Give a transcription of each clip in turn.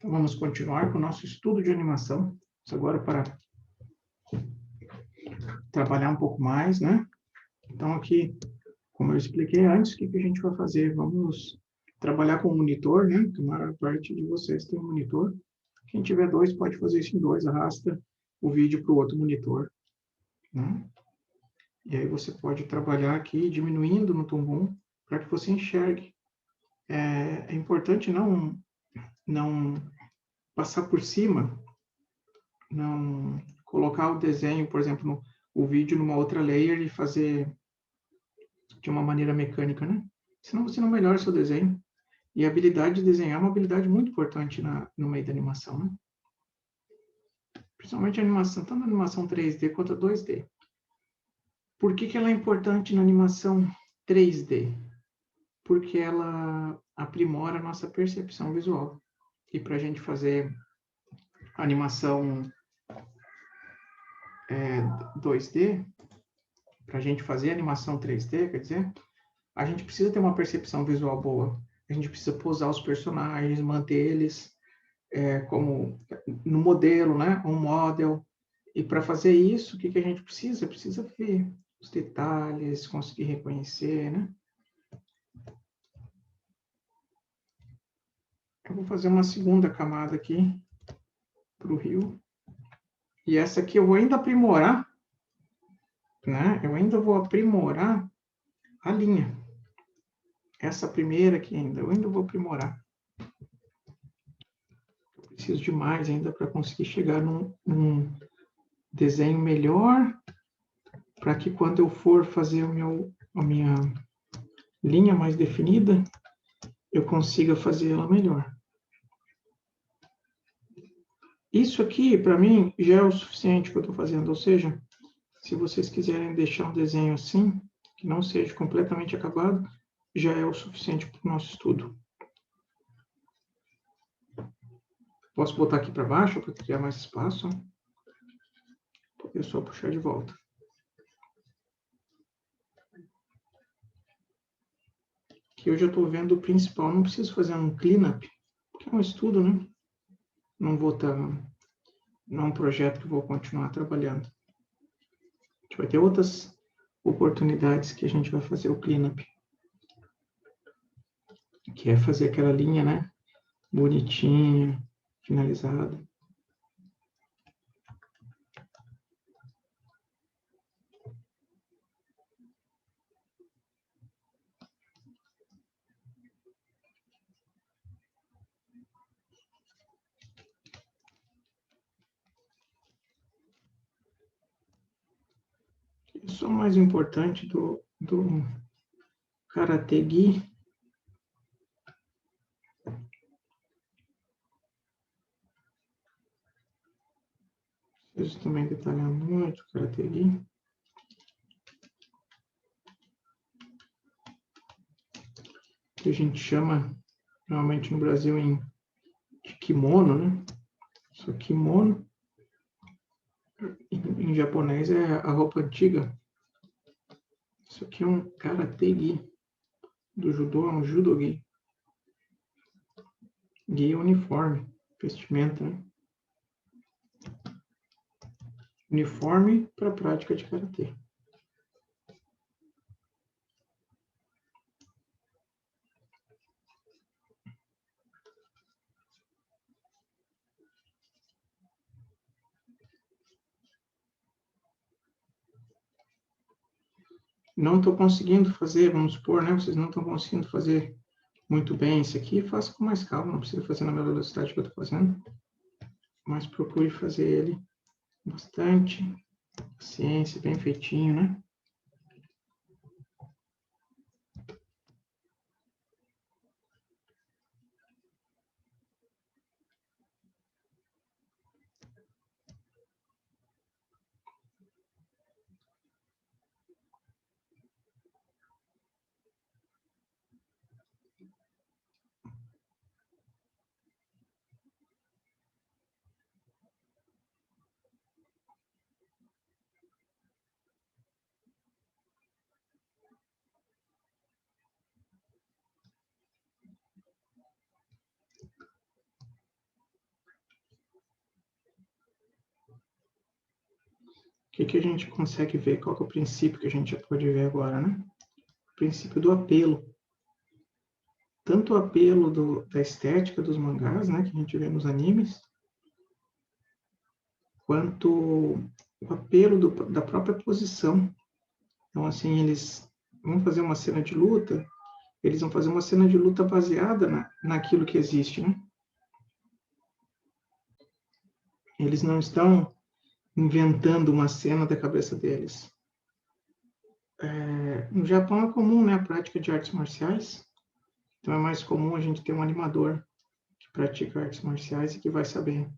Então, vamos continuar com o nosso estudo de animação. Isso agora para trabalhar um pouco mais, né? Então, aqui, como eu expliquei antes, o que a gente vai fazer? Vamos trabalhar com o monitor, né? Que a maior parte de vocês tem um monitor. Quem tiver dois, pode fazer isso em dois. Arrasta o vídeo para o outro monitor, né? E aí você pode trabalhar aqui, diminuindo no tom para que você enxergue. É importante não passar por cima, não colocar o desenho, por exemplo, o vídeo numa outra layer e fazer de uma maneira mecânica, né? Senão você não melhora o seu desenho. E a habilidade de desenhar é uma habilidade muito importante no meio da animação, né? Principalmente a animação, tanto a animação 3D quanto a 2D. Por que ela é importante na animação 3D? Porque ela aprimora a nossa percepção visual. E para a gente fazer animação 2D, para a gente fazer animação 3D, quer dizer, a gente precisa ter uma percepção visual boa. A gente precisa posar os personagens, manter eles como no modelo, né? Um model. E para fazer isso, o que a gente precisa? Precisa ver os detalhes, conseguir reconhecer, né? Eu vou fazer uma segunda camada aqui para o rio. E essa aqui eu vou ainda aprimorar, né? Eu ainda vou aprimorar a linha. Essa primeira aqui eu ainda vou aprimorar. Eu preciso de mais ainda para conseguir chegar num desenho melhor, para que quando eu for fazer a minha linha mais definida, eu consiga fazer ela melhor. Isso aqui, para mim, já é o suficiente que eu estou fazendo. Ou seja, se vocês quiserem deixar um desenho assim, que não seja completamente acabado, já é o suficiente para o nosso estudo. Posso botar aqui para baixo para criar mais espaço. É só puxar de volta. Aqui eu já estou vendo o principal. Não preciso fazer um cleanup, porque é um estudo, né? Não vou estar... Não é um projeto que eu vou continuar trabalhando. A gente vai ter outras oportunidades que a gente vai fazer o cleanup. Que é fazer aquela linha, né? Bonitinha, finalizada. Isso é o mais importante do Karate Gi. Preciso também detalhar muito o Karate Gi. Que a gente chama, normalmente no Brasil, de kimono, né? Só kimono, em japonês, é a roupa antiga. Isso aqui é um Karate Gi. Do judô, é um judogi. Gi é uniforme, vestimenta, né? Uniforme para a prática de karatê. Não estou conseguindo fazer, vamos supor, né? Vocês não estão conseguindo fazer muito bem isso aqui, faça com mais calma, não precisa fazer na mesma velocidade que eu estou fazendo, mas procure fazer ele bastante paciência, bem feitinho, né? que a gente consegue ver? Qual que é o princípio que a gente já pode ver agora, né? O princípio do apelo. Tanto o apelo da estética dos mangás, né, que a gente vê nos animes, quanto o apelo da própria posição. Então, assim, eles vão fazer uma cena de luta, eles vão fazer uma cena de luta baseada naquilo que existe, né? Eles não estão inventando uma cena da cabeça deles. No Japão é comum, né, a prática de artes marciais, então é mais comum a gente ter um animador que pratica artes marciais e que vai saber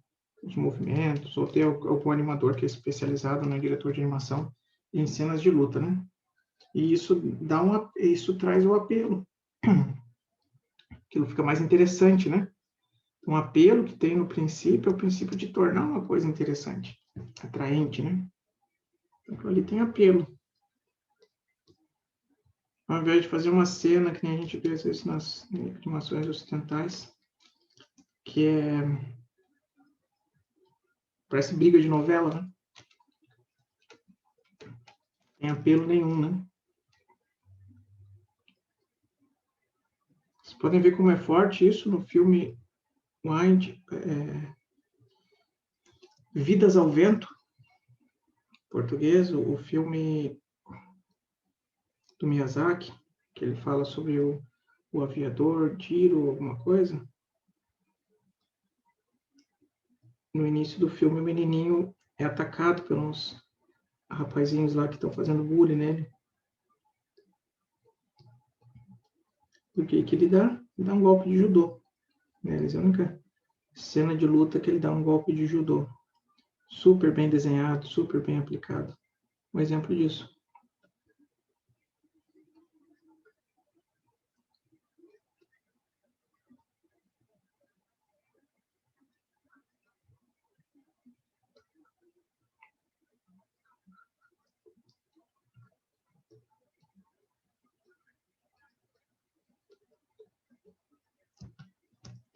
os movimentos, ou ter algum animador que é especializado, né, diretor de animação, em cenas de luta, né? E isso traz o apelo. Aquilo fica mais interessante, né? Um apelo que tem no princípio é o princípio de tornar uma coisa interessante, atraente, né? Então, ali tem apelo. Ao invés de fazer uma cena que nem a gente vê às vezes nas animações ocidentais, que parece briga de novela, né? Tem apelo nenhum, né? Vocês podem ver como é forte isso no filme Wind, Vidas ao Vento, em português, o filme do Miyazaki, que ele fala sobre o aviador, Jiro, alguma coisa. No início do filme, o menininho é atacado pelos rapazinhos lá que estão fazendo bullying nele. O que ele dá? Ele dá um golpe de judô. É a única cena de luta que ele dá um golpe de judô. Super bem desenhado, super bem aplicado. Um exemplo disso.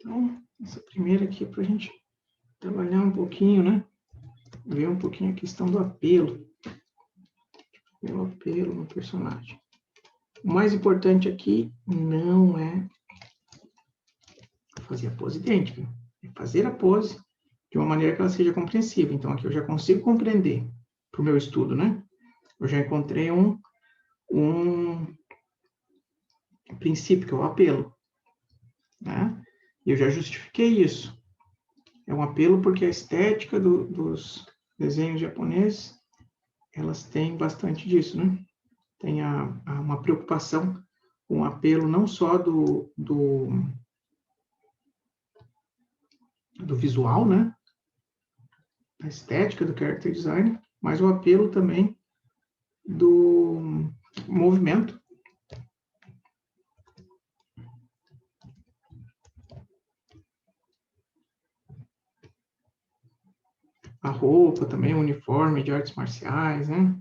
Então, essa primeira aqui é para a gente trabalhar um pouquinho, né? Ver um pouquinho a questão do apelo. O apelo no personagem. O mais importante aqui não é fazer a pose idêntica, é fazer a pose de uma maneira que ela seja compreensível. Então, aqui eu já consigo compreender para o meu estudo, né? Eu já encontrei um princípio, que é o apelo, né? E eu já justifiquei isso. É um apelo porque a estética dos desenhos japoneses, elas têm bastante disso, né? Tem uma preocupação com o apelo não só do visual, né? A estética do character design, mas o apelo também do movimento. A roupa também, o uniforme de artes marciais, né?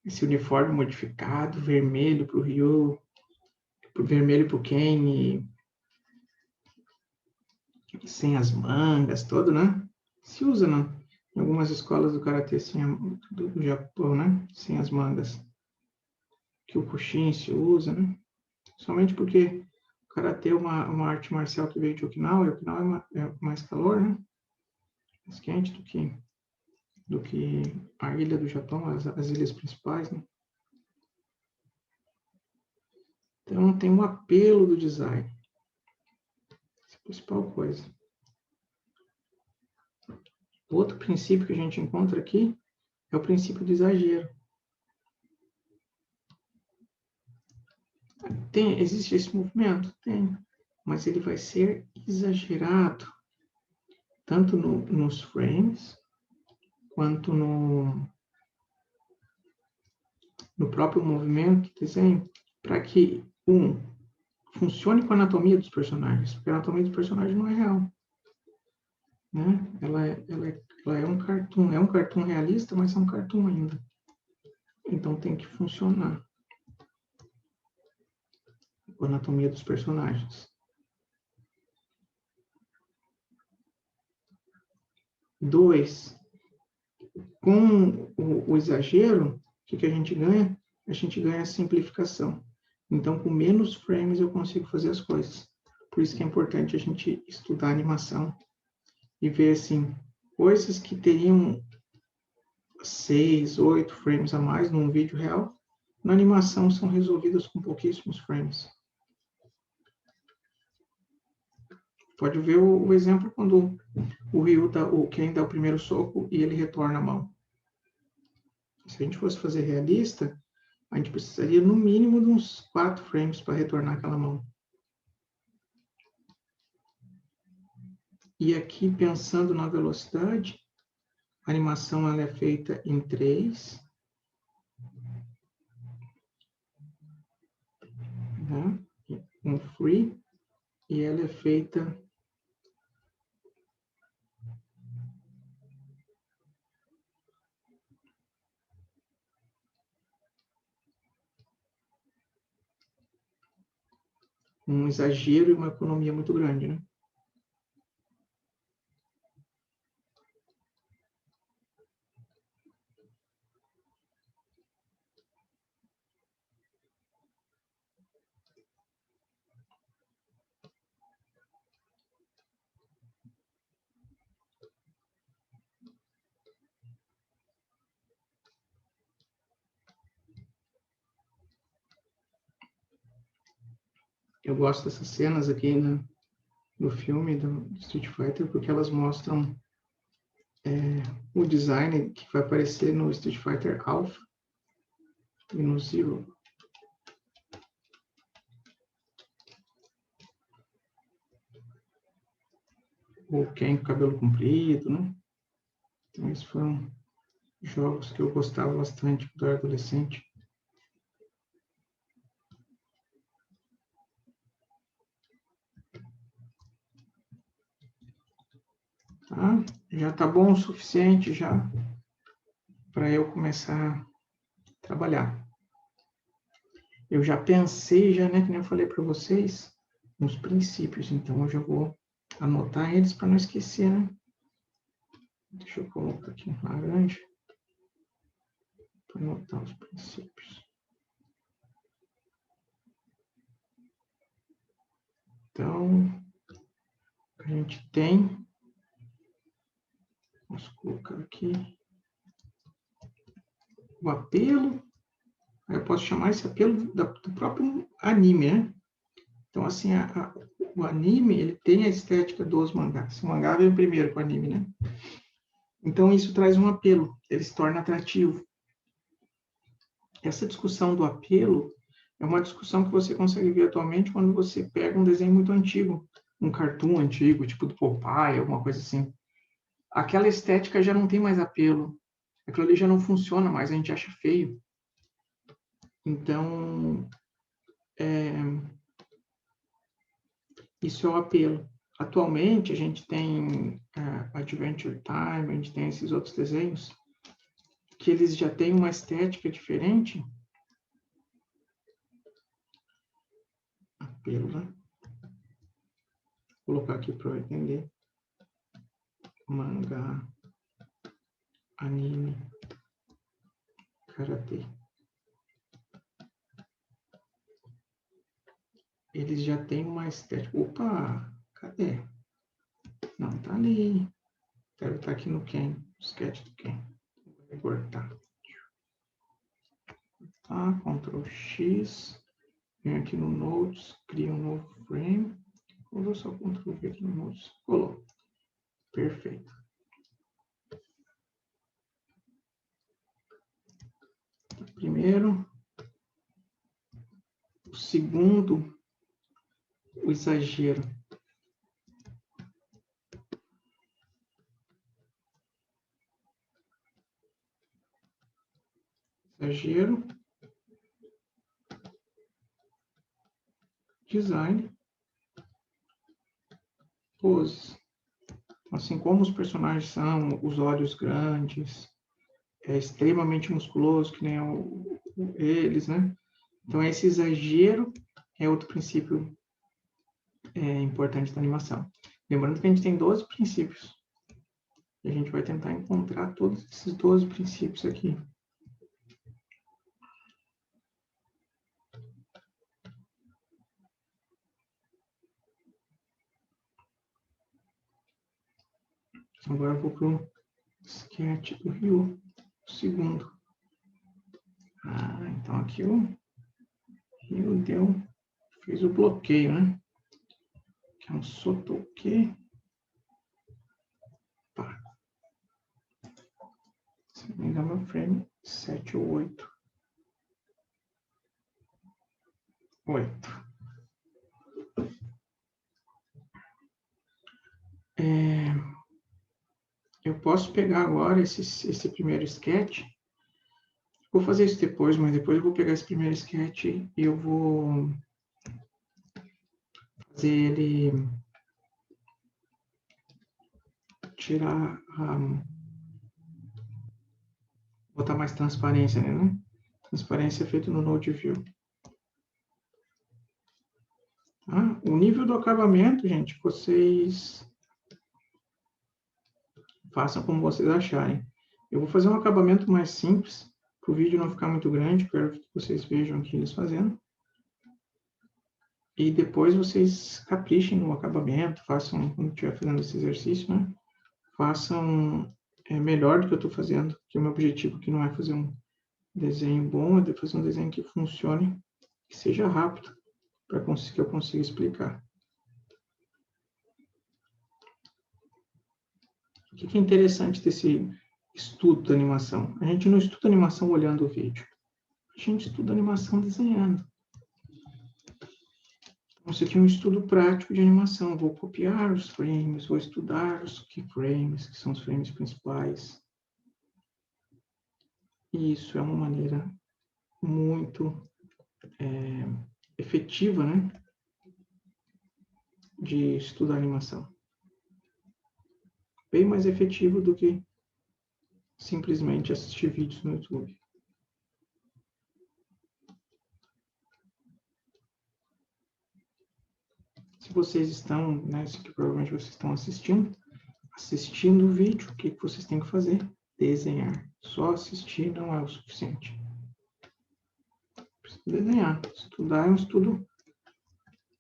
Esse uniforme modificado, vermelho para o Ryu, vermelho para o Ken, sem as mangas, todo, né? Se usa, né? Em algumas escolas do Karatê do Japão, né? Sem as mangas. Que o Kushin se usa, né? Somente porque o Karatê é uma arte marcial que veio de Okinawa, e Okinawa é mais calor, né? Mais quente do que a ilha do Japão, as ilhas principais, né? Então, tem um apelo do design. Essa é a principal coisa. Outro princípio que a gente encontra aqui é o princípio do exagero. Existe esse movimento? Tem. Mas ele vai ser exagerado, tanto nos frames, quanto no próprio movimento do desenho, para que, funcione com a anatomia dos personagens, porque a anatomia dos personagens não é real. Né? Ela é um cartoon realista, mas é um cartoon ainda. Então tem que funcionar com a anatomia dos personagens. 2, Com o exagero, o que a gente ganha? A gente ganha a simplificação. Então, com menos frames eu consigo fazer as coisas. Por isso que é importante a gente estudar animação e ver, assim, coisas que teriam 6, 8 frames a mais num vídeo real, na animação são resolvidas com pouquíssimos frames. Pode ver o exemplo quando o Ryu o Ken dá o primeiro soco e ele retorna a mão. Se a gente fosse fazer realista, a gente precisaria no mínimo de uns 4 frames para retornar aquela mão. E aqui, pensando na velocidade, a animação ela é feita em 3. Né? Um free. E ela é feita um exagero e uma economia muito grande, né? Eu gosto dessas cenas aqui no filme do Street Fighter, porque elas mostram o design que vai aparecer no Street Fighter Alpha e no Zero. O Ken com cabelo comprido, né? Então, esses foram jogos que eu gostava bastante quando eu era adolescente. Tá? Já tá bom o suficiente já para eu começar a trabalhar. Eu já pensei, já, né, que nem eu falei para vocês, nos princípios, então eu já vou anotar eles para não esquecer, né? Deixa eu colocar aqui em laranja para anotar os princípios. Então, a gente tem, vamos colocar aqui, o apelo. Eu posso chamar esse apelo do próprio anime, né? Então, assim, o anime, ele tem a estética dos mangás. O mangá vem primeiro com o anime, né? Então, isso traz um apelo, ele se torna atrativo. Essa discussão do apelo é uma discussão que você consegue ver atualmente quando você pega um desenho muito antigo, um cartoon antigo, tipo do Popeye, alguma coisa assim. Aquela estética já não tem mais apelo. Aquilo ali já não funciona mais, a gente acha feio. Então, isso é o apelo. Atualmente, a gente tem Adventure Time, a gente tem esses outros desenhos, que eles já têm uma estética diferente. Apelo, né? Vou colocar aqui para eu entender. Mangá, anime, karatê. Eles já têm uma estética. Opa, cadê? Não, tá ali. Deve estar aqui no Ken, no sketch do Ken. Vou cortar. Tá, Ctrl X. Vem aqui no Notes, cria um novo frame. Ou vou só Ctrl V aqui no Notes. Colou. Perfeito. Primeiro. O segundo, o exagero. Exagero. Design. Pose. Assim como os personagens são, os olhos grandes, extremamente musculoso, que nem eles, né? Então, esse exagero é outro princípio importante da animação. Lembrando que a gente tem 12 princípios. E a gente vai tentar encontrar todos esses 12 princípios aqui. Agora eu vou para o sketch do Rio, o segundo. Então aqui o Rio fez o bloqueio, né? Que é um sotoque. Tá. Se não me engano, é o frame 7 ou 8. 8. Eu posso pegar agora esse primeiro sketch. Vou fazer isso depois, mas depois eu vou pegar esse primeiro sketch e eu vou fazer ele tirar botar mais transparência, né? Transparência é feito no Node View. Tá? O nível do acabamento, gente, vocês façam como vocês acharem. Eu vou fazer um acabamento mais simples, para o vídeo não ficar muito grande, quero que vocês vejam aqui eles fazendo. E depois vocês caprichem no acabamento, façam, quando estiver fazendo esse exercício, né? Façam melhor do que eu estou fazendo, que o meu objetivo aqui não é fazer um desenho bom, é fazer um desenho que funcione, que seja rápido, para que eu consiga explicar. O que é interessante desse estudo da animação? A gente não estuda animação olhando o vídeo. A gente estuda animação desenhando. Então, isso aqui é um estudo prático de animação. Vou copiar os frames, vou estudar os keyframes, que são os frames principais. E isso é uma maneira muito efetiva, né, de estudar animação. Bem mais efetivo do que simplesmente assistir vídeos no YouTube. Se vocês estão, né, isso que provavelmente vocês estão assistindo o vídeo, o que vocês têm que fazer? Desenhar. Só assistir não é o suficiente. Precisa desenhar. Estudar é um estudo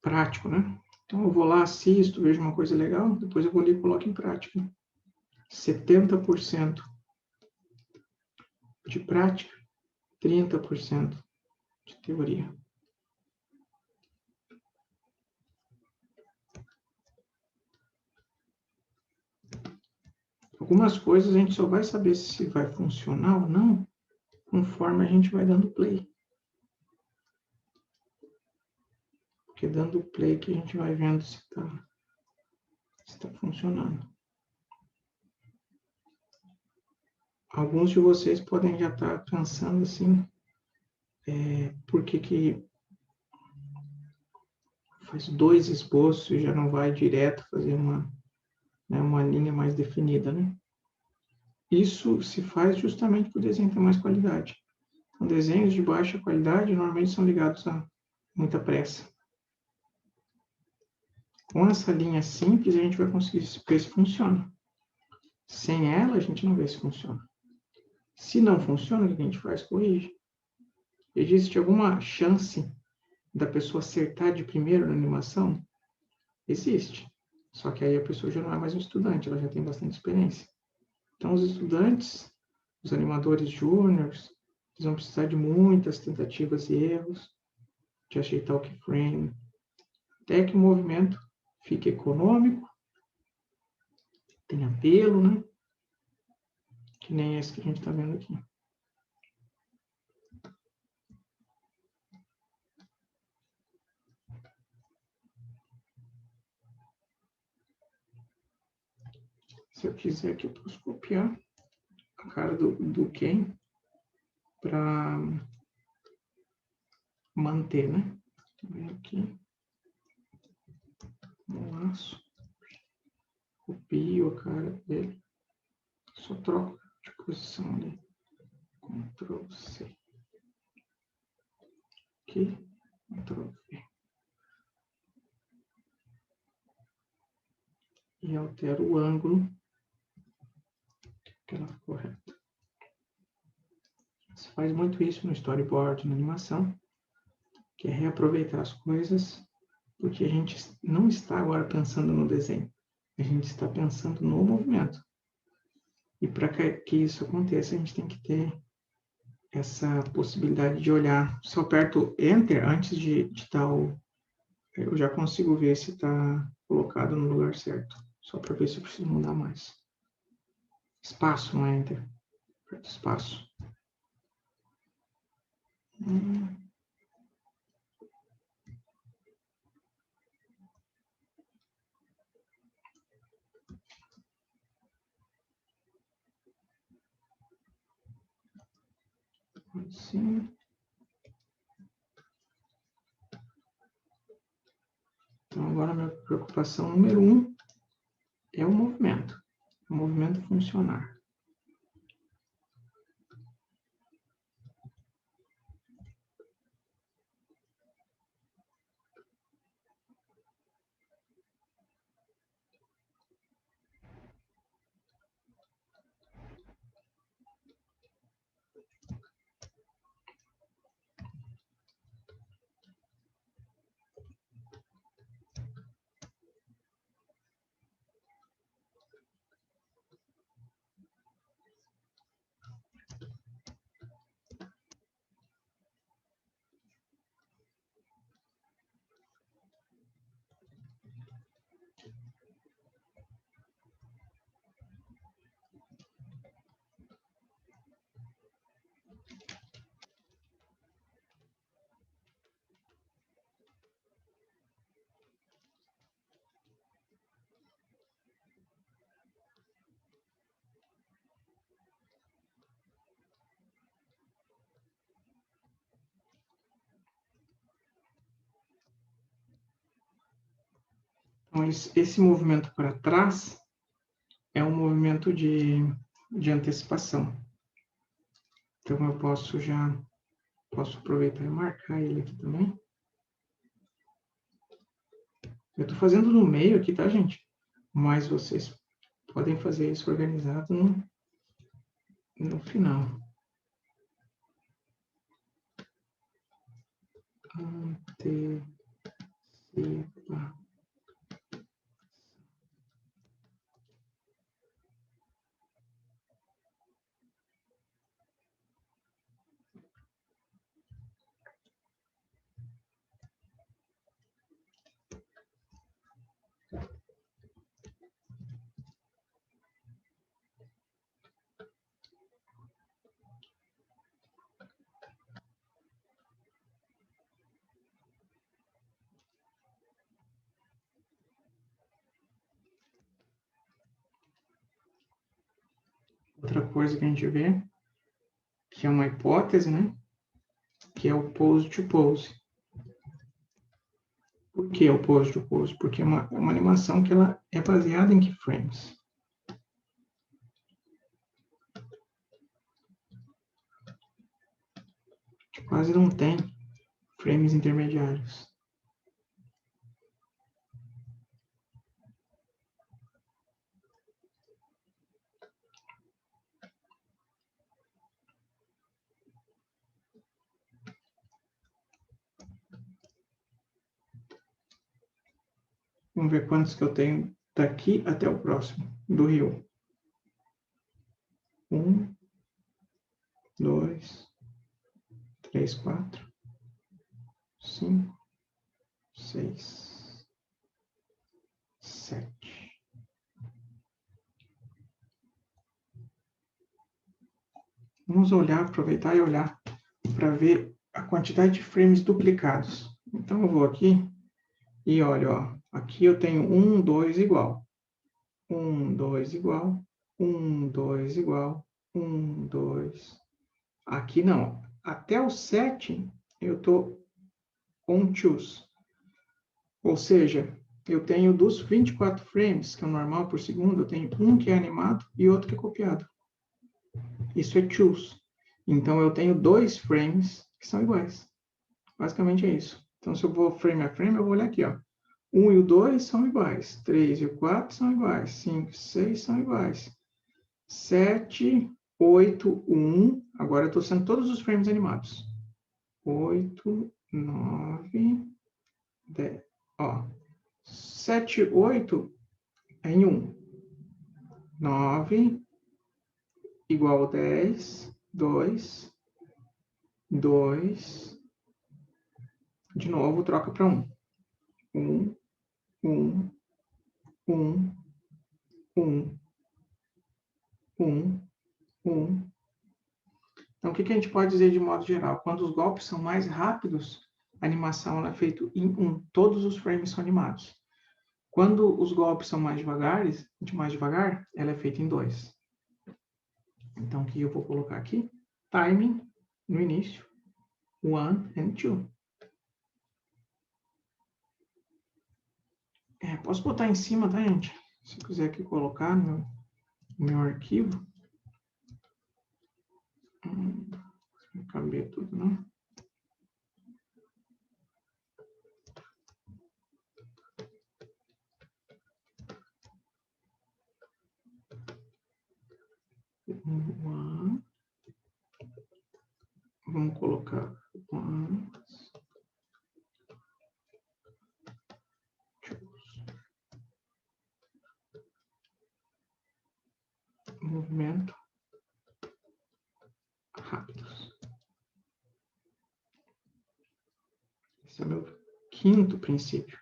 prático, né? Então, eu vou lá, assisto, vejo uma coisa legal, depois eu vou ali e coloco em prática. 70% de prática, 30% de teoria. Algumas coisas a gente só vai saber se vai funcionar ou não conforme a gente vai dando play. Porque dando play que a gente vai vendo se está funcionando. Alguns de vocês podem já estar pensando assim, por que faz 2 esboços e já não vai direto fazer uma linha mais definida, né? Isso se faz justamente para o desenho ter mais qualidade. Então, desenhos de baixa qualidade normalmente são ligados a muita pressa. Com essa linha simples, a gente vai conseguir ver se funciona. Sem ela, a gente não vê se funciona. Se não funciona, o que a gente faz? Corrige. Existe alguma chance da pessoa acertar de primeiro na animação? Existe. Só que aí a pessoa já não é mais um estudante, ela já tem bastante experiência. Então, os estudantes, os animadores júniores, eles vão precisar de muitas tentativas e erros, de ajeitar o keyframe, até que o movimento fique econômico, tenha apelo, né? Que nem esse que a gente está vendo aqui. Se eu quiser aqui, eu posso copiar a cara do Ken para manter, né? Vem aqui, um laço, copio a cara dele, só troco de posição ali, Ctrl C, aqui, Ctrl V, e altero o ângulo que ela ficou reta. Você faz muito isso no storyboard, na animação, que é reaproveitar as coisas, porque a gente não está agora pensando no desenho, a gente está pensando no movimento. E para que isso aconteça, a gente tem que ter essa possibilidade de olhar. Se eu aperto Enter, antes de tal, eu já consigo ver se está colocado no lugar certo. Só para ver se eu preciso mudar mais. Espaço, não é Enter. Aperto espaço. Assim. Então, agora a minha preocupação número 1 é o movimento funcionar. Então, esse movimento para trás é um movimento de antecipação. Então, eu posso aproveitar e marcar ele aqui também. Eu estou fazendo no meio aqui, tá, gente? Mas vocês podem fazer isso organizado no final. Antecipa. Outra coisa que a gente vê, que é uma hipótese, né? Que é o pose to pose. Por que o pose to pose? Porque é uma animação que ela é baseada em keyframes. Quase não tem frames intermediários. Vamos ver quantos que eu tenho daqui até o próximo, do rio. 1, 2, 3, 4, 5, 6, 7. Vamos olhar, aproveitar e olhar para ver a quantidade de frames duplicados. Então, eu vou aqui e olho, ó, aqui eu tenho 1, 2 igual. 1, 2 igual. 1, 2 igual. 1, 2. Aqui não. Até o 7 eu estou on choose. Ou seja, eu tenho dos 24 frames, que é o normal por segundo, eu tenho um que é animado e outro que é copiado. Isso é choose. Então, eu tenho 2 frames que são iguais. Basicamente é isso. Então, se eu vou frame a frame, eu vou olhar aqui, ó. 1 e o 2 são iguais. 3 e o 4 são iguais. 5 e 6 são iguais. 7, 8, 1. Agora eu estou sendo todos os frames animados. 8, 9, 10. Ó, 7, 8 é em 1. 9 igual a 10, 2, 2. De novo, troca para 1. 1, 1, 1, 1, 1, 1. Então, o que a gente pode dizer de modo geral? Quando os golpes são mais rápidos, a animação é feita em 1. Todos os frames são animados. Quando os golpes são mais devagar, ela é feita em 2. Então, o que eu vou colocar aqui? Timing, no início, 1 and 2. Posso botar em cima, tá, gente? Se eu quiser aqui colocar no meu arquivo. Não caber tudo, não. Vamos colocar 1, 2. Movimento rápidos. Esse é o meu quinto princípio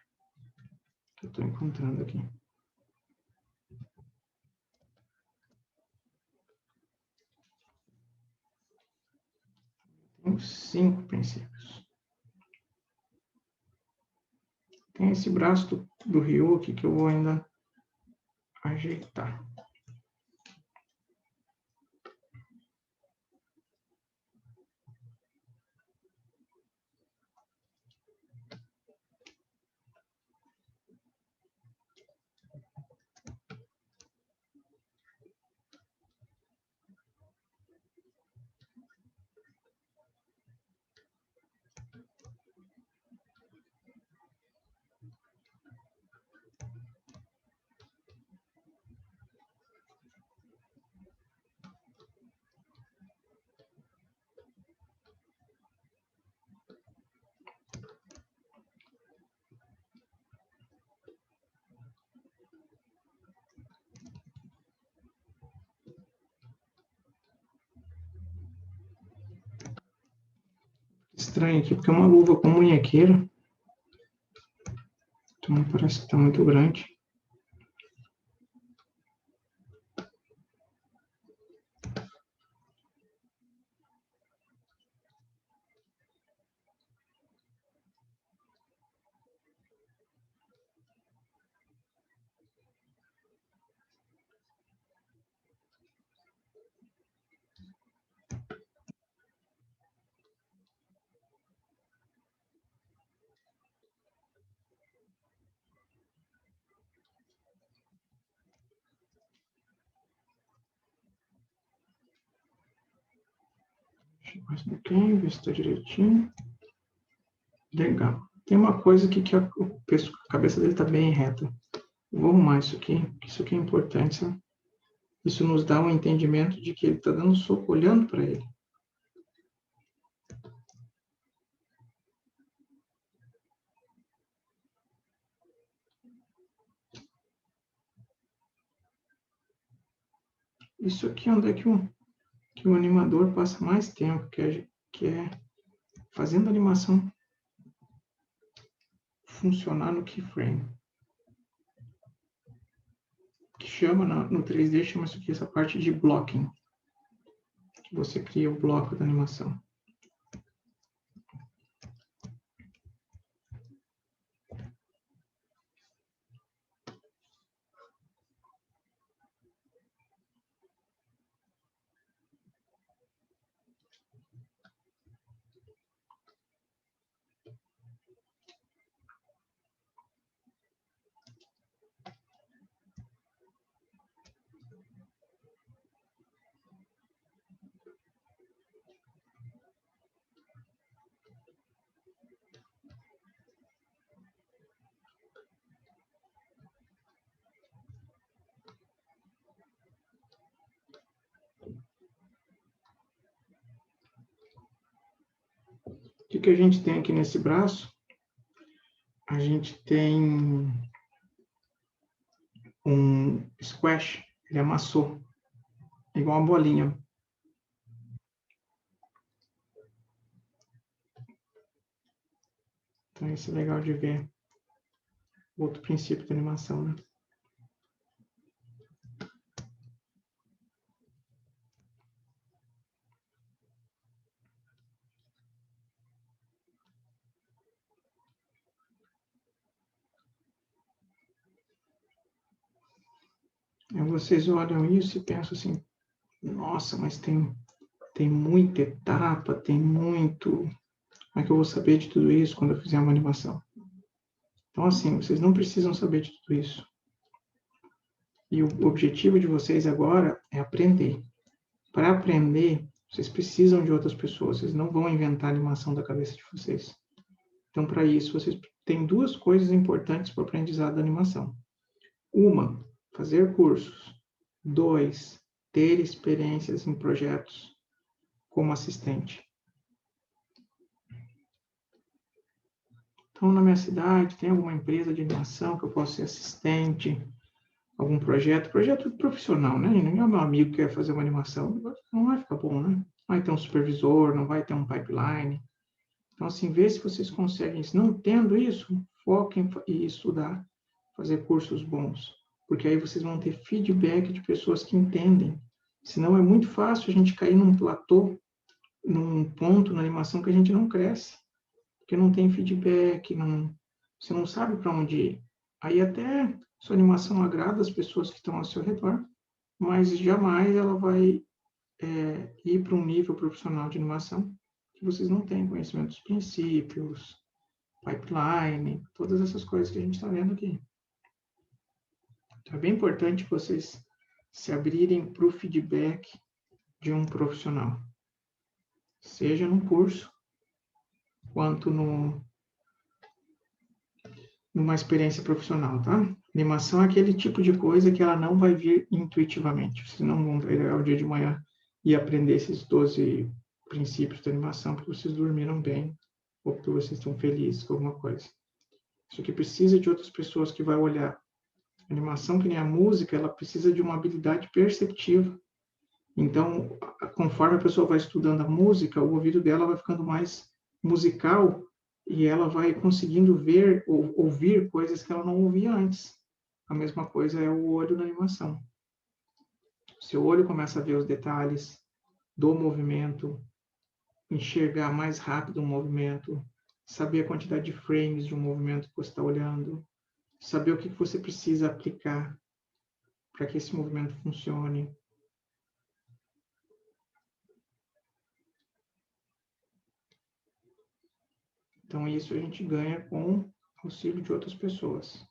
que eu estou encontrando aqui. Tem 5 princípios. Tem esse braço do Ryu aqui que eu vou ainda ajeitar. Estranho aqui, porque é uma luva com munhequeira. Então parece que está muito grande. Mais um pouquinho, ver se está direitinho. Legal. Tem uma coisa aqui que a cabeça dele está bem reta. Vou arrumar isso aqui, que isso aqui é importante, sabe? Isso nos dá um entendimento de que ele está dando soco olhando para ele. Isso aqui é onde é que o animador passa mais tempo, que é fazendo a animação funcionar no keyframe. Que chama no 3D, chama isso aqui, essa parte de blocking. Que você cria o bloco da animação. que a gente tem aqui nesse braço? A gente tem um squash, ele amassou, igual uma bolinha. Então, isso é legal de ver. Outro princípio da animação, né? Aí vocês olham isso e pensam assim, nossa, mas tem muita etapa, tem muito... Como é que eu vou saber de tudo isso quando eu fizer uma animação? Então, assim, vocês não precisam saber de tudo isso. E o objetivo de vocês agora é aprender. Para aprender, vocês precisam de outras pessoas. Vocês não vão inventar a animação da cabeça de vocês. Então, para isso, vocês têm duas coisas importantes para o aprendizado da animação. Uma, fazer cursos. Dois, ter experiências em projetos como assistente. Então, na minha cidade, tem alguma empresa de animação que eu possa ser assistente, algum projeto profissional, né? Não é meu amigo que quer fazer uma animação, não vai ficar bom, né? Não vai ter um supervisor, não vai ter um pipeline. Então, assim, vê se vocês conseguem. Se não tendo isso, foquem em estudar, fazer cursos bons, porque aí vocês vão ter feedback de pessoas que entendem. Senão é muito fácil a gente cair num platô, num ponto na animação que a gente não cresce, porque não tem feedback, você não sabe para onde ir. Aí até sua animação agrada as pessoas que estão ao seu redor, mas jamais ela vai ir para um nível profissional de animação que vocês não têm conhecimento dos princípios, pipeline, todas essas coisas que a gente está vendo aqui. Então, é bem importante vocês se abrirem para o feedback de um profissional, seja num curso, quanto numa experiência profissional, tá? Animação é aquele tipo de coisa que ela não vai vir intuitivamente. Vocês não vão pegar o dia de manhã e aprender esses 12 princípios da animação porque vocês dormiram bem ou porque vocês estão felizes com alguma coisa. Isso aqui precisa de outras pessoas que vai olhar. A animação, que nem a música, ela precisa de uma habilidade perceptiva. Então, conforme a pessoa vai estudando a música, o ouvido dela vai ficando mais musical e ela vai conseguindo ver ou ouvir coisas que ela não ouvia antes. A mesma coisa é o olho na animação. Seu olho começa a ver os detalhes do movimento, enxergar mais rápido um movimento, saber a quantidade de frames de um movimento que você está olhando, saber o que você precisa aplicar para que esse movimento funcione. Então, isso a gente ganha com o auxílio de outras pessoas.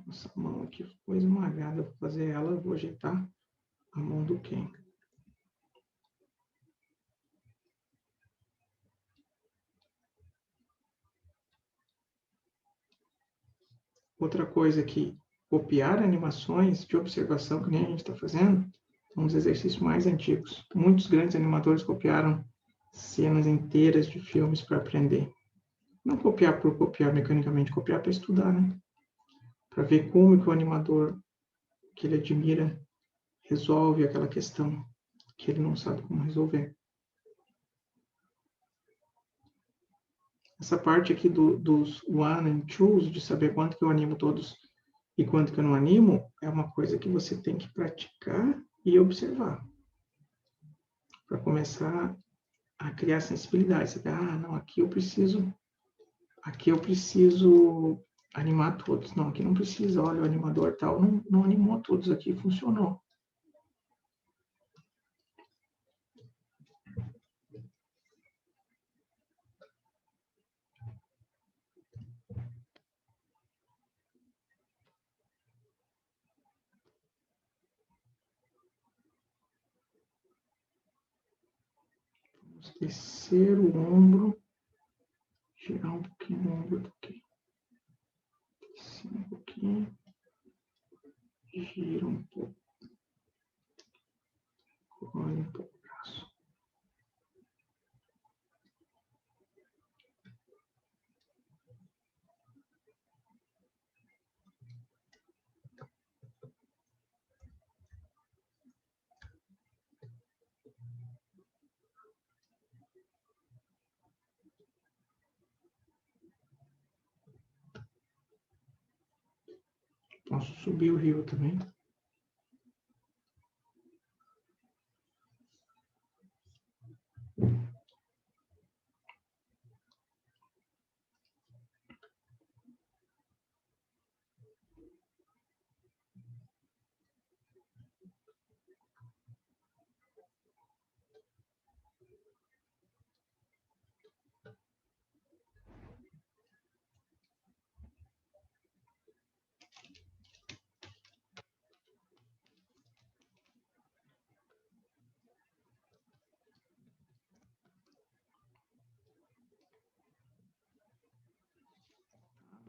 Essa mão aqui ficou esmagada. Para fazer ela, eu vou ajeitar a mão do Ken. Outra coisa que copiar animações de observação, que nem a gente está fazendo, são os exercícios mais antigos. Muitos grandes animadores copiaram cenas inteiras de filmes para aprender. Não copiar por copiar mecanicamente, copiar para estudar, né? Para ver como que o animador que ele admira resolve aquela questão que ele não sabe como resolver. Essa parte aqui dos one and twos, de saber quanto que eu animo todos e quanto que eu não animo, é uma coisa que você tem que praticar e observar. Para começar a criar sensibilidade. Você fala, não, aqui eu preciso animar todos. Não, aqui não precisa, olha, o animador tal não animou todos aqui, funcionou. Vamos descer o ombro, girar um pouquinho o ombro daqui. Descer um pouquinho, gira um pouco. Olha um pouco o braço. Posso subir o rio também.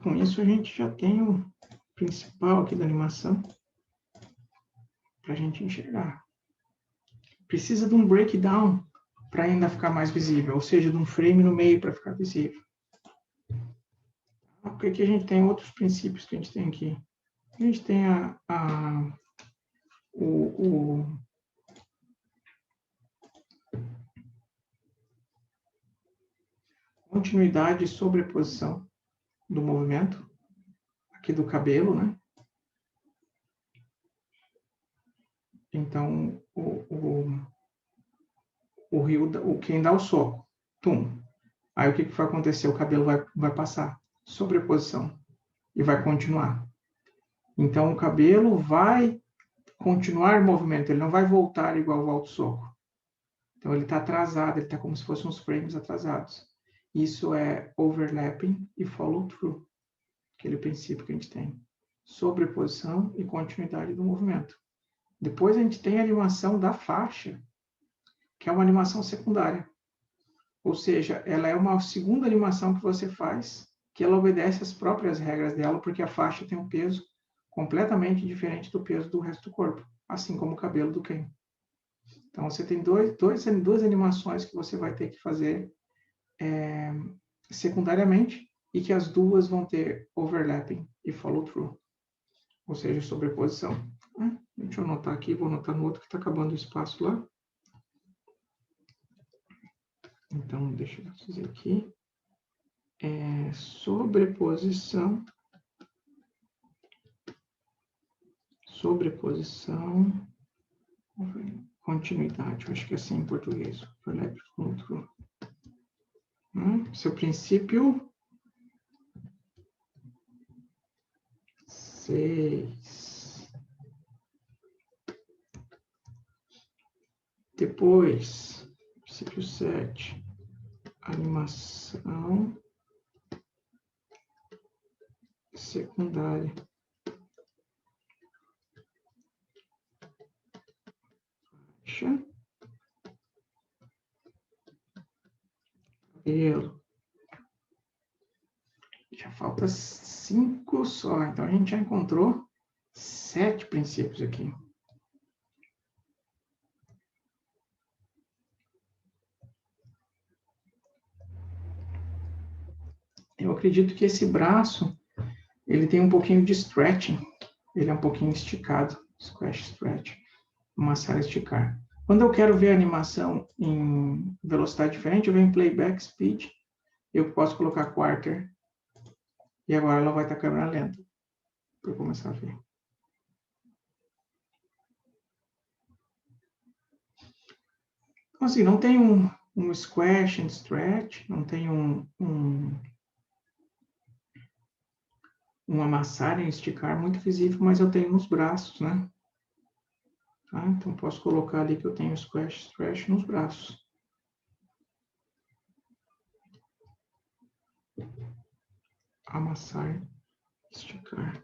Com isso, a gente já tem o principal aqui da animação para a gente enxergar. Precisa de um breakdown para ainda ficar mais visível, ou seja, de um frame no meio para ficar visível. Porque aqui a gente tem outros princípios que a gente tem aqui. A gente tem continuidade e sobreposição do movimento, aqui do cabelo, né? Então, quem dá o soco, tum. Aí o que vai acontecer? O cabelo vai passar, sobreposição, e vai continuar. Então, o cabelo vai continuar em movimento, ele não vai voltar igual volta o soco. Então, ele está atrasado, ele está como se fossem uns frames atrasados. Isso é overlapping e follow-through, aquele princípio que a gente tem. Sobreposição e continuidade do movimento. Depois a gente tem a animação da faixa, que é uma animação secundária. Ou seja, ela é uma segunda animação que você faz, que ela obedece às próprias regras dela, porque a faixa tem um peso completamente diferente do peso do resto do corpo, assim como o cabelo do Ken. Então, você tem duas animações que você vai ter que fazer secundariamente, e que as duas vão ter overlapping e follow-through, ou seja, sobreposição. Deixa eu anotar aqui, vou anotar no outro que está acabando o espaço lá. Então, deixa eu fazer aqui. Sobreposição, continuidade, eu acho que é assim em português. Overlap, follow-through. Seu princípio 6. Depois, princípio 7. Animação secundária. Faixa. Cabelo. Já falta 5 só, então a gente já encontrou 7 princípios aqui. Eu acredito que esse braço, ele tem um pouquinho de stretching, ele é um pouquinho esticado, squash, stretch, amassar, esticar. Quando eu quero ver a animação em velocidade diferente, eu venho em playback, speed, eu posso colocar quarter, e agora ela vai estar câmera lenta, para eu começar a ver. Então, assim, não tem um squash and stretch, não tem um amassar e esticar muito visível, mas eu tenho nos braços, né? Tá? Então, posso colocar ali que eu tenho squash, stretch nos braços. Amassar, esticar.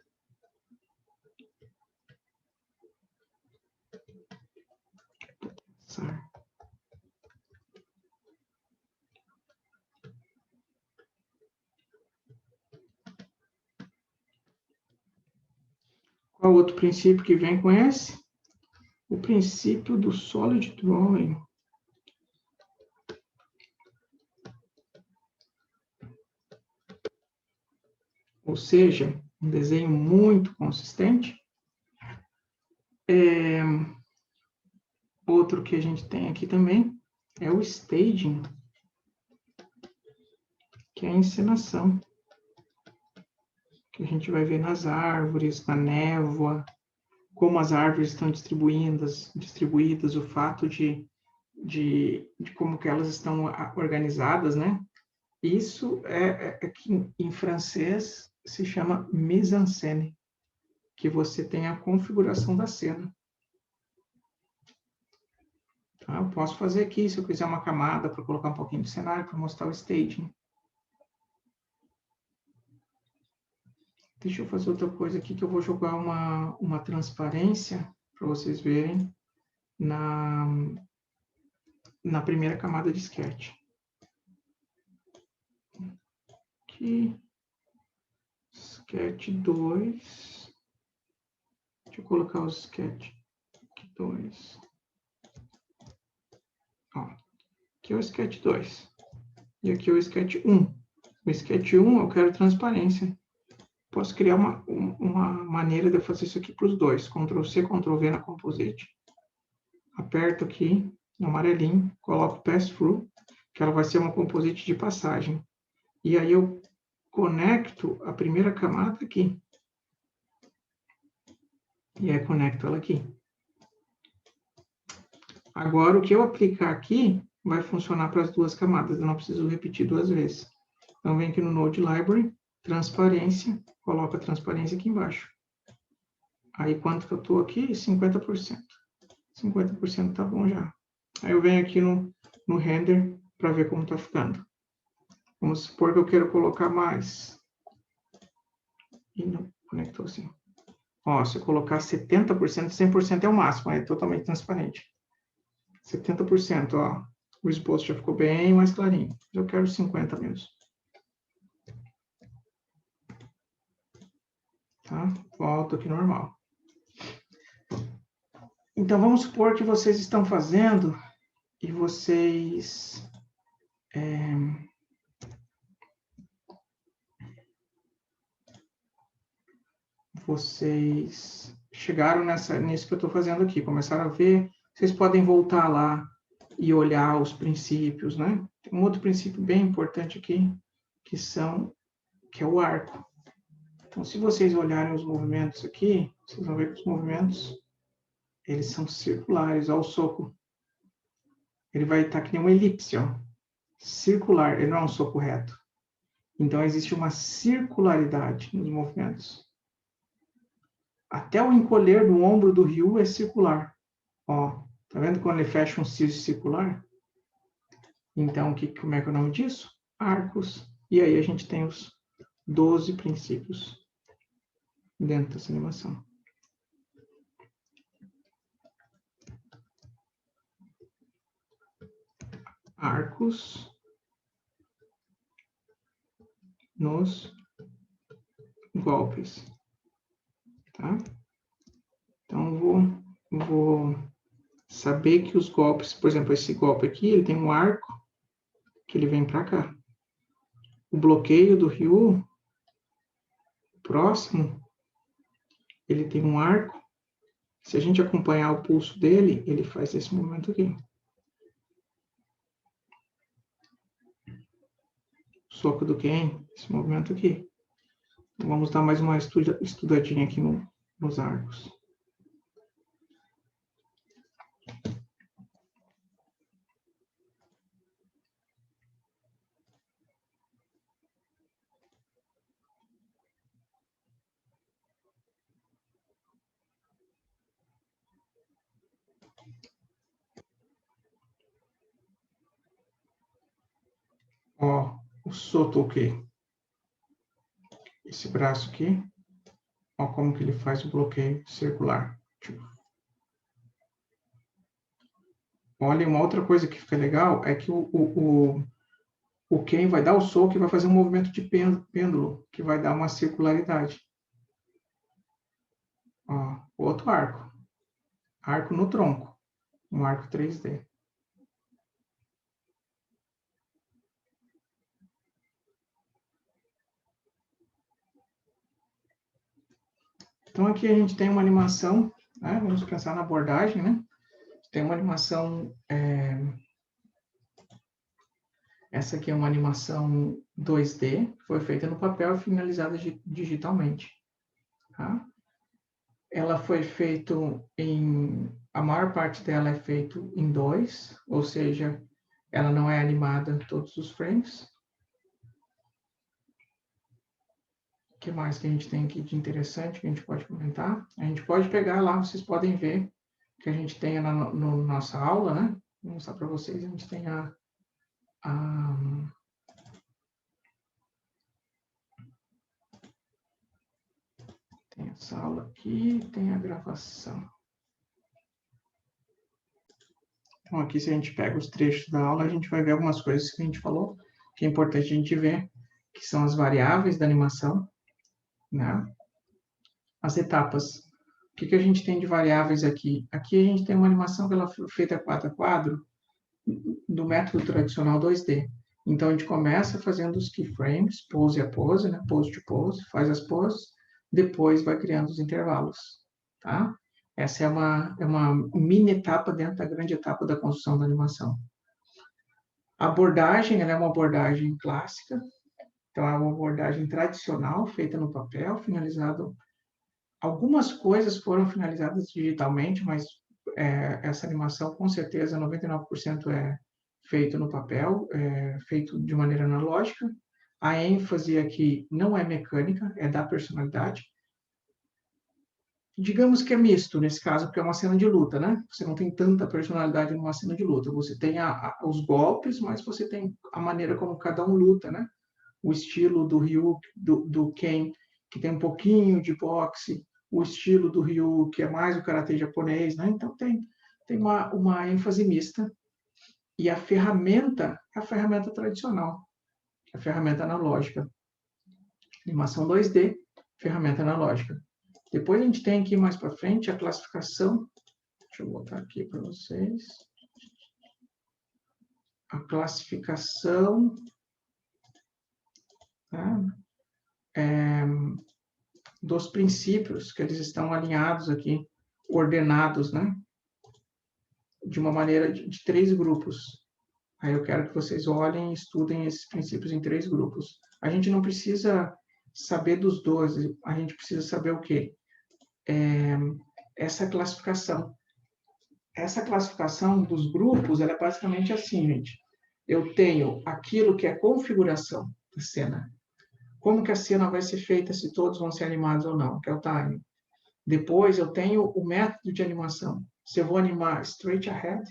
Amassar. Qual outro princípio que vem com esse? O princípio do Solid Drawing. Ou seja, um desenho muito consistente. Outro que a gente tem aqui também é o staging, que é a encenação, que a gente vai ver nas árvores, na névoa, como as árvores estão distribuídas, o fato de como que elas estão organizadas, né? Isso é que em francês se chama mise-en-scène, que você tem a configuração da cena. Tá? Eu posso fazer aqui, se eu quiser uma camada para colocar um pouquinho de cenário, para mostrar o staging. Deixa eu fazer outra coisa aqui, que eu vou jogar uma transparência para vocês verem na primeira camada de sketch. Aqui, sketch 2. Deixa eu colocar o sketch 2. Ó, aqui é o sketch 2. E aqui é o sketch 1. O sketch 1 eu quero transparência. Posso criar uma maneira de eu fazer isso aqui para os dois. Ctrl+C, Ctrl+V na Composite. Aperto aqui no amarelinho, coloco Pass-Through, que ela vai ser uma composite de passagem. E aí eu conecto a primeira camada aqui. E aí conecto ela aqui. Agora, o que eu aplicar aqui vai funcionar para as duas camadas. Eu não preciso repetir duas vezes. Então, vem aqui no Node Library, transparência, coloco a transparência aqui embaixo. Aí, quanto que eu estou aqui? 50%. 50% tá bom já. Aí eu venho aqui no render para ver como está ficando. Vamos supor que eu quero colocar mais. E não conectou assim. Ó, se eu colocar 70%, 100% é o máximo, é totalmente transparente. 70%, ó. O esboço já ficou bem mais clarinho. Eu quero 50% mesmo. Tá? Volto aqui normal. Então, vamos supor que vocês estão fazendo e vocês... vocês chegaram nisso que eu estou fazendo aqui, começaram a ver, vocês podem voltar lá e olhar os princípios, né? Tem um outro princípio bem importante aqui, que é o arco. Então, se vocês olharem os movimentos aqui, vocês vão ver que os movimentos, eles são circulares, ó, o soco. Ele vai estar que nem uma elipse, ó, circular, ele não é um soco reto. Então, existe uma circularidade nos movimentos. Até o encolher do ombro do Ryu é circular. Ó, tá vendo quando ele fecha um círculo circular? Então, como é que é o nome disso? Arcos. E aí a gente tem os 12 princípios dentro dessa animação. Arcos nos golpes. Tá? Então, vou saber que os golpes, por exemplo, esse golpe aqui, ele tem um arco que ele vem para cá. O bloqueio do Ryu, próximo, ele tem um arco. Se a gente acompanhar o pulso dele, ele faz esse movimento aqui. Soco do Ken, esse movimento aqui. Vamos dar mais uma estudadinha aqui nos arcos. Ó, o Sotoke. Esse braço aqui. Ó como que ele faz o bloqueio circular. Olha, uma outra coisa que fica legal é que o Ken vai dar o soco e vai fazer um movimento de pêndulo, que vai dar uma circularidade. Ó. outro arco. Arco no tronco. Um arco 3D. Então, aqui a gente tem uma animação, né? Vamos pensar na abordagem, né? Tem uma animação... Essa aqui é uma animação 2D, foi feita no papel e finalizada digitalmente. Tá? Ela foi feita em... A maior parte dela é feito em 2, ou seja, ela não é animada todos os frames. O que mais que a gente tem aqui de interessante que a gente pode comentar? A gente pode pegar lá, vocês podem ver que a gente tem na nossa aula, né? Vou mostrar para vocês, a gente tem tem essa aula aqui, tem a gravação. Então, aqui, se a gente pega os trechos da aula, a gente vai ver algumas coisas que a gente falou, que é importante a gente ver, que são as variáveis da animação, né? As etapas. O que a gente tem de variáveis aqui? Aqui a gente tem uma animação que ela foi feita quadro a quadro, do método tradicional 2D. Então, a gente começa fazendo os keyframes, pose a pose, né? Pose to pose, faz as poses, depois vai criando os intervalos, tá? Essa é uma mini etapa dentro da grande etapa da construção da animação. A abordagem, ela é uma abordagem clássica, então é uma abordagem tradicional, feita no papel, finalizado. Algumas coisas foram finalizadas digitalmente, mas essa animação, com certeza, 99% é feito no papel, feito de maneira analógica. A ênfase aqui não é mecânica, é da personalidade. Digamos que é misto nesse caso, porque é uma cena de luta, né? Você não tem tanta personalidade numa cena de luta. Você tem os golpes, mas você tem a maneira como cada um luta, né? O estilo do Ryu, do Ken, que tem um pouquinho de boxe, o estilo do Ryu, que é mais o karatê japonês, né? Então tem uma ênfase mista. E a ferramenta é a ferramenta tradicional, a ferramenta analógica. Animação 2D, ferramenta analógica. Depois a gente tem aqui mais para frente a classificação. Deixa eu botar aqui para vocês. A classificação, tá? Dos princípios, que eles estão alinhados aqui, ordenados, né? De uma maneira de 3 grupos. Aí eu quero que vocês olhem e estudem esses princípios em 3 grupos. A gente não precisa saber dos 12, a gente precisa saber o quê? Essa classificação. Essa classificação dos grupos, ela é basicamente assim, gente. Eu tenho aquilo que é configuração da cena. Como que a cena vai ser feita, se todos vão ser animados ou não, que é o time. Depois eu tenho o método de animação. Se eu vou animar straight ahead,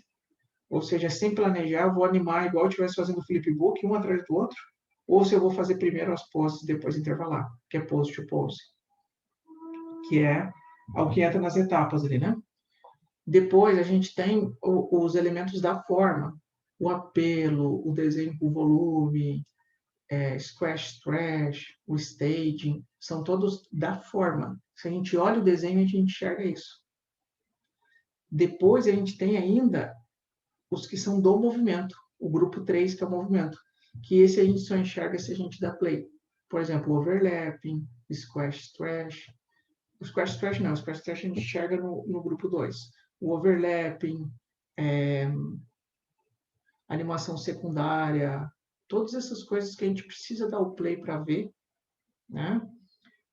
ou seja, sem planejar, eu vou animar igual eu estivesse fazendo flipbook, um atrás do outro, ou se eu vou fazer primeiro as poses, depois intervalar, que é pose to pose, que é o que entra nas etapas ali, né? Depois a gente tem os elementos da forma, o apelo, o desenho com volume, squash, stretch, o staging, são todos da forma. Se a gente olha o desenho, a gente enxerga isso. Depois a gente tem ainda os que são do movimento, o grupo 3, que é o movimento, que esse a gente só enxerga se a gente dá play. Por exemplo, overlapping, squash, stretch. O squash, stretch não, o squash, stretch a gente enxerga no grupo 2. O overlapping, animação secundária, todas essas coisas que a gente precisa dar o play para ver, né?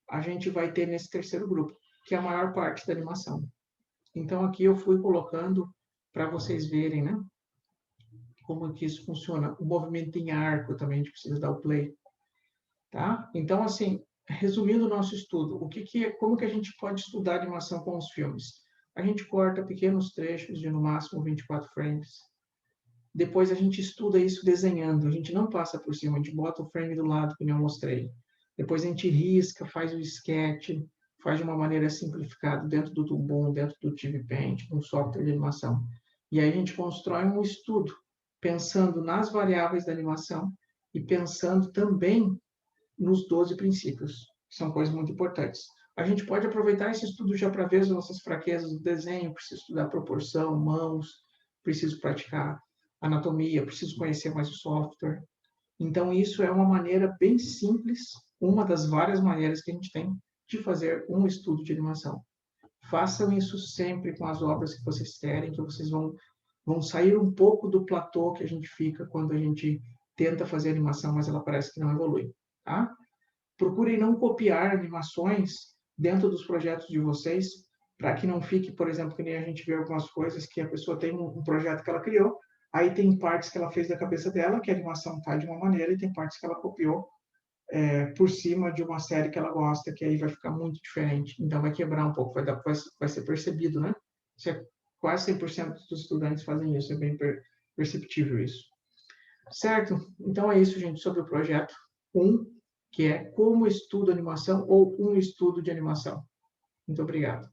A gente vai ter nesse terceiro grupo, que é a maior parte da animação. Então, aqui eu fui colocando para vocês verem, né? Como que isso funciona. O movimento em arco também a gente precisa dar o play. Tá? Então, assim, resumindo o nosso estudo, como que a gente pode estudar animação com os filmes? A gente corta pequenos trechos de no máximo 24 frames. Depois a gente estuda isso desenhando. A gente não passa por cima, a gente bota o frame do lado, que eu mostrei. Depois a gente risca, faz o sketch, faz de uma maneira simplificada dentro do Tumbum, dentro do TV Paint, um software de animação. E aí a gente constrói um estudo, pensando nas variáveis da animação e pensando também nos 12 princípios, que são coisas muito importantes. A gente pode aproveitar esse estudo já para ver as nossas fraquezas do desenho, preciso estudar proporção, mãos, preciso praticar anatomia, preciso conhecer mais o software. Então, isso é uma maneira bem simples, uma das várias maneiras que a gente tem de fazer um estudo de animação. Façam isso sempre com as obras que vocês querem, que vocês vão sair um pouco do platô que a gente fica quando a gente tenta fazer animação, mas ela parece que não evolui, tá? Procurem não copiar animações dentro dos projetos de vocês, para que não fique, por exemplo, que nem a gente vê algumas coisas que a pessoa tem um projeto que ela criou, aí tem partes que ela fez da cabeça dela, que a animação está de uma maneira, e tem partes que ela copiou por cima de uma série que ela gosta, que aí vai ficar muito diferente. Então, vai quebrar um pouco, vai ser percebido, né? Isso é, quase 100% dos estudantes fazem isso, é bem perceptível isso. Certo? Então, é isso, gente, sobre o projeto 1, que é como estudo animação ou um estudo de animação. Muito obrigado.